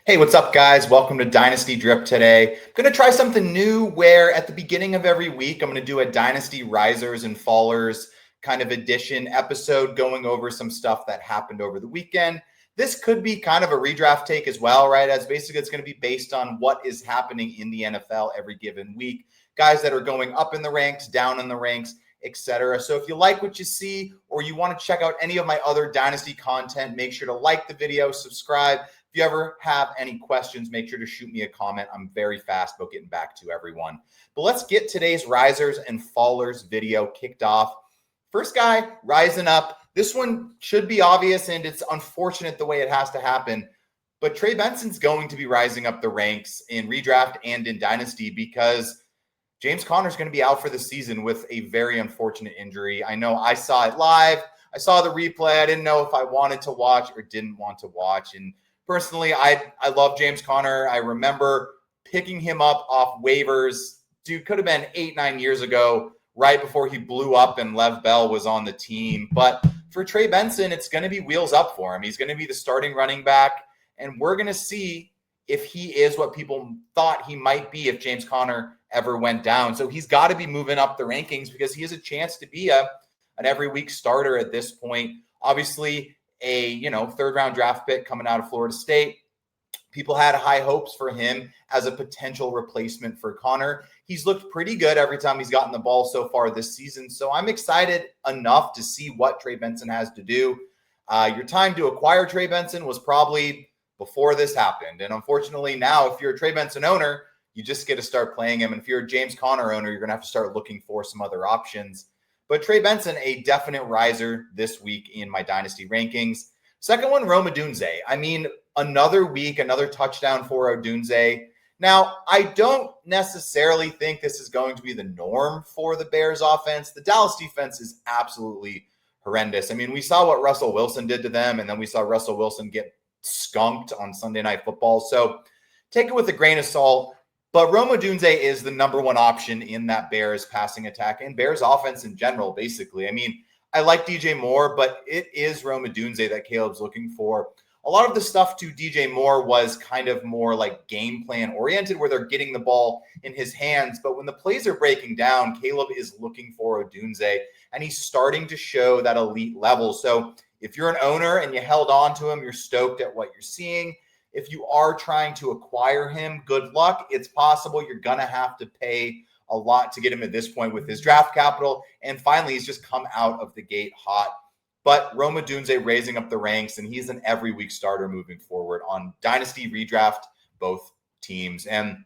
Hey, what's up, guys? Welcome to Dynasty Drip today. I'm going to try something new where at the beginning of every week, I'm going to do a Dynasty Risers and Fallers kind of edition episode going over some stuff that happened over the weekend. This could be kind of a redraft take as well, right? As basically it's going to be based on what is happening in the NFL every given week. Guys that are going up in the ranks, down in the ranks, etc. So if you like what you see or you want to check out any of my other Dynasty content, make sure to like the video, subscribe. If you ever have any questions, make sure to shoot me a comment. I'm very fast about getting back to everyone. But let's get today's Risers and Fallers video kicked off. First guy rising up. This one should be obvious, and it's unfortunate the way it has to happen. But Trey Benson's going to be rising up the ranks in redraft and in Dynasty because James Conner's going to be out for the season with a very unfortunate injury. I know I saw it live. I saw the replay. I didn't know if I wanted to watch or didn't want to watch. And personally, I love James Conner. I remember picking him up off waivers. Dude, could have been 8-9 years ago, right before he blew up and Lev Bell was on the team. But for Trey Benson, it's going to be wheels up for him. He's going to be the starting running back, and we're going to see if he is what people thought he might be if James Conner ever went down. So he's got to be moving up the rankings because he has a chance to be an every week starter at this point. Obviously, a third round draft pick coming out of Florida State. People had high hopes for him as a potential replacement for Conner. He's looked pretty good every time he's gotten the ball so far this season. So I'm excited enough to see what Trey Benson has to do. Your time to acquire Trey Benson was probably before this happened. And unfortunately now, if you're a Trey Benson owner, you just get to start playing him. And if you're a James Conner owner, you're going to have to start looking for some other options. But Trey Benson, a definite riser this week in my Dynasty rankings. Second one, Rome Odunze. I mean, another week, another touchdown for Odunze. Now, I don't necessarily think this is going to be the norm for the Bears offense. The Dallas defense is absolutely horrendous. I mean, we saw what Russell Wilson did to them, and then we saw Russell Wilson get skunked on Sunday Night Football. So take it with a grain of salt. But Rome Odunze is the number one option in that Bears passing attack and Bears offense in general, basically. I mean, I like DJ Moore, but it is Rome Odunze that Caleb's looking for. A lot of the stuff to DJ Moore was kind of more like game plan oriented, where they're getting the ball in his hands. But when the plays are breaking down, Caleb is looking for Odunze, and he's starting to show that elite level. So if you're an owner and you held on to him, you're stoked at what you're seeing. If you are trying to acquire him, good luck. It's possible you're going to have to pay a lot to get him at this point with his draft capital. And finally, he's just come out of the gate hot. But Rome Odunze raising up the ranks, and he's an every week starter moving forward on Dynasty redraft, both teams. And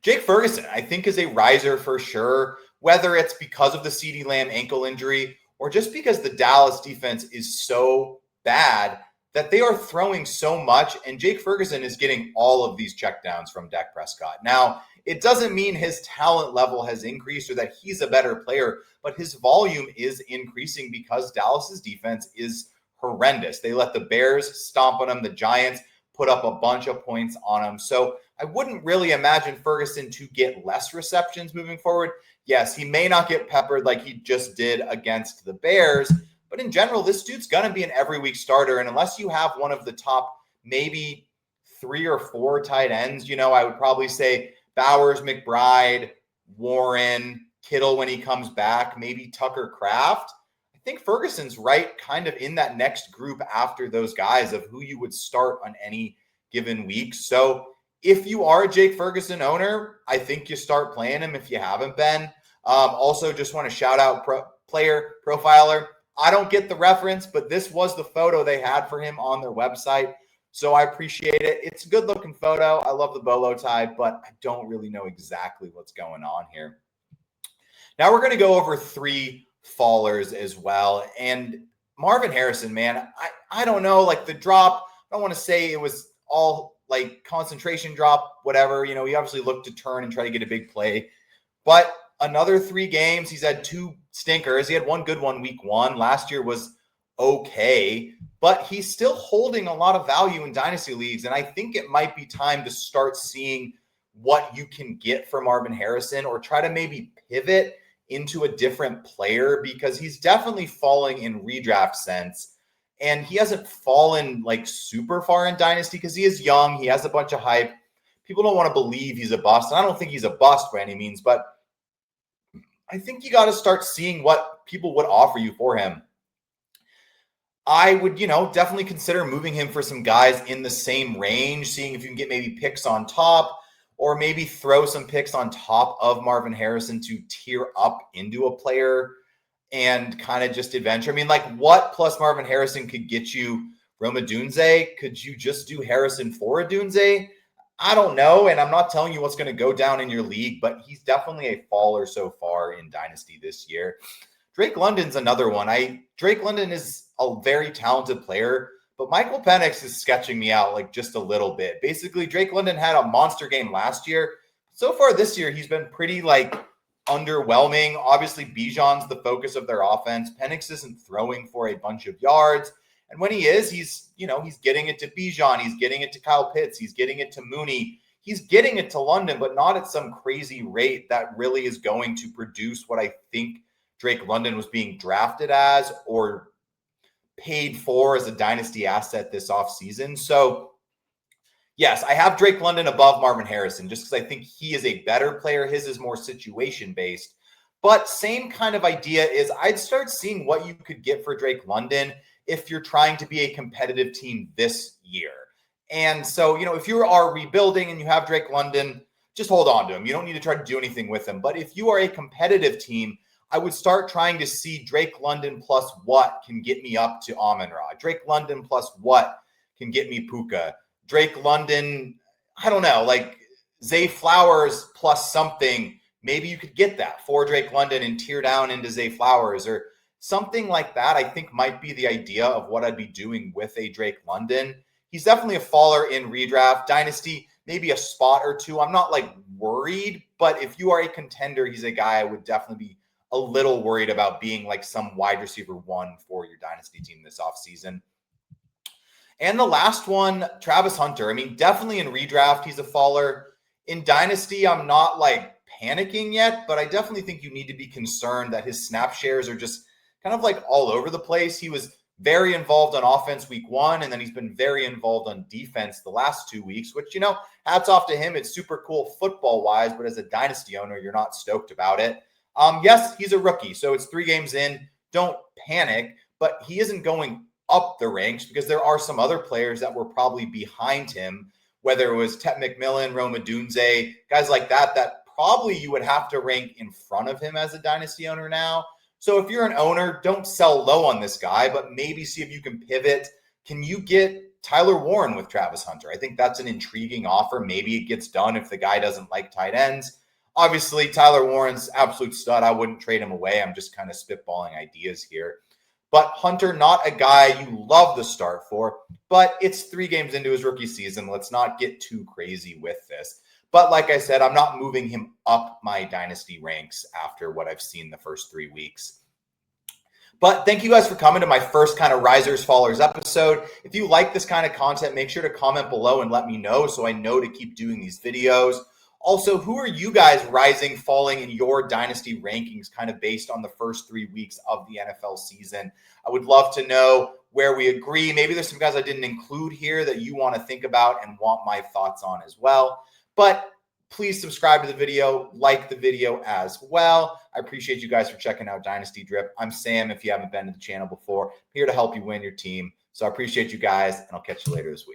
Jake Ferguson, I think, is a riser for sure, whether it's because of the CeeDee Lamb ankle injury or just because the Dallas defense is so bad that they are throwing so much, and Jake Ferguson is getting all of these checkdowns from Dak Prescott. Now, it doesn't mean his talent level has increased or that he's a better player, but his volume is increasing because Dallas's defense is horrendous. They let the Bears stomp on them. The Giants put up a bunch of points on them. So I wouldn't really imagine Ferguson to get less receptions moving forward. Yes, he may not get peppered like he just did against the Bears, but in general, this dude's going to be an every week starter. And unless you have one of the top maybe 3 or 4 tight ends, I would probably say Bowers, McBride, Warren, Kittle when he comes back, maybe Tucker Kraft. I think Ferguson's right kind of in that next group after those guys of who you would start on any given week. So if you are a Jake Ferguson owner, I think you start playing him if you haven't been. Also, just want to shout out Player Profiler. I don't get the reference, but this was the photo they had for him on their website. So I appreciate it. It's a good looking photo. I love the bolo tie, but I don't really know exactly what's going on here. Now we're going to go over 3 fallers as well. And Marvin Harrison, man, I don't know, like the drop, I don't want to say it was all like concentration drop, whatever. He obviously looked to turn and try to get a big play. But another 3 games, he's had 2 stinkers. He had one good one week 1. Last year was okay, but he's still holding a lot of value in dynasty leagues. And I think it might be time to start seeing what you can get from Marvin Harrison or try to maybe pivot into a different player because he's definitely falling in redraft sense. And he hasn't fallen like super far in Dynasty because he is young. He has a bunch of hype. People don't want to believe he's a bust. And I don't think he's a bust by any means, but I think you got to start seeing what people would offer you for him. I would, definitely consider moving him for some guys in the same range, seeing if you can get maybe picks on top, or maybe throw some picks on top of Marvin Harrison to tier up into a player and kind of just adventure. I mean, like, what plus Marvin Harrison could get you Rome Odunze? Could you just do Harrison for Odunze? I don't know, and I'm not telling you what's going to go down in your league, but he's definitely a faller so far in Dynasty this year. Drake London's another one. Drake London is a very talented player, but Michael Penix is sketching me out like just a little bit. Basically, Drake London had a monster game last year. So far this year, he's been pretty like underwhelming. Obviously, Bijan's the focus of their offense. Penix isn't throwing for a bunch of yards. And when he is, he's getting it to Bijan. He's getting it to Kyle Pitts. He's getting it to Mooney. He's getting it to London, but not at some crazy rate that really is going to produce what I think Drake London was being drafted as or paid for as a dynasty asset this offseason. So, yes, I have Drake London above Marvin Harrison just because I think he is a better player. His is more situation-based. But same kind of idea is I'd start seeing what you could get for Drake London if you're trying to be a competitive team this year. And so, if you are rebuilding and you have Drake London, just hold on to him. You don't need to try to do anything with him. But if you are a competitive team, I would start trying to see Drake London plus what can get me up to Amon-Ra. Drake London plus what can get me Puka. Drake London, I don't know, like Zay Flowers plus something. Maybe you could get that for Drake London and tier down into Zay Flowers or something like that. I think might be the idea of what I'd be doing with a Drake London. He's definitely a faller in redraft. Dynasty, maybe a spot or two. I'm not like worried, but if you are a contender, he's a guy I would definitely be a little worried about being like some wide receiver one for your dynasty team this offseason. And the last one, Travis Hunter. I mean, definitely in redraft, he's a faller. In dynasty, I'm not like panicking yet, but I definitely think you need to be concerned that his snap shares are just kind of like all over the place. He was very involved on offense week 1, and then he's been very involved on defense the last 2 weeks, which, hats off to him. It's super cool football-wise, but as a dynasty owner, you're not stoked about it. Yes, he's a rookie, so it's 3 games in. Don't panic, but he isn't going up the ranks because there are some other players that were probably behind him, whether it was Tet McMillan, Rome Odunze, guys like that probably you would have to rank in front of him as a dynasty owner now. So if you're an owner, don't sell low on this guy, but maybe see if you can pivot. Can you get Tyler Warren with Travis Hunter? I think that's an intriguing offer. Maybe it gets done if the guy doesn't like tight ends. Obviously, Tyler Warren's absolute stud. I wouldn't trade him away. I'm just kind of spitballing ideas here. But Hunter, not a guy you love the start for, but it's 3 games into his rookie season. Let's not get too crazy with this. But like I said, I'm not moving him up my dynasty ranks after what I've seen the first 3 weeks. But thank you guys for coming to my first kind of Risers Fallers episode. If you like this kind of content, make sure to comment below and let me know so I know to keep doing these videos. Also, who are you guys rising, falling in your dynasty rankings kind of based on the first 3 weeks of the NFL season? I would love to know where we agree. Maybe there's some guys I didn't include here that you want to think about and want my thoughts on as well. But please subscribe to the video, like the video as well. I appreciate you guys for checking out Dynasty Drip. I'm Sam. If you haven't been to the channel before, I'm here to help you win your team. So I appreciate you guys, and I'll catch you later this week.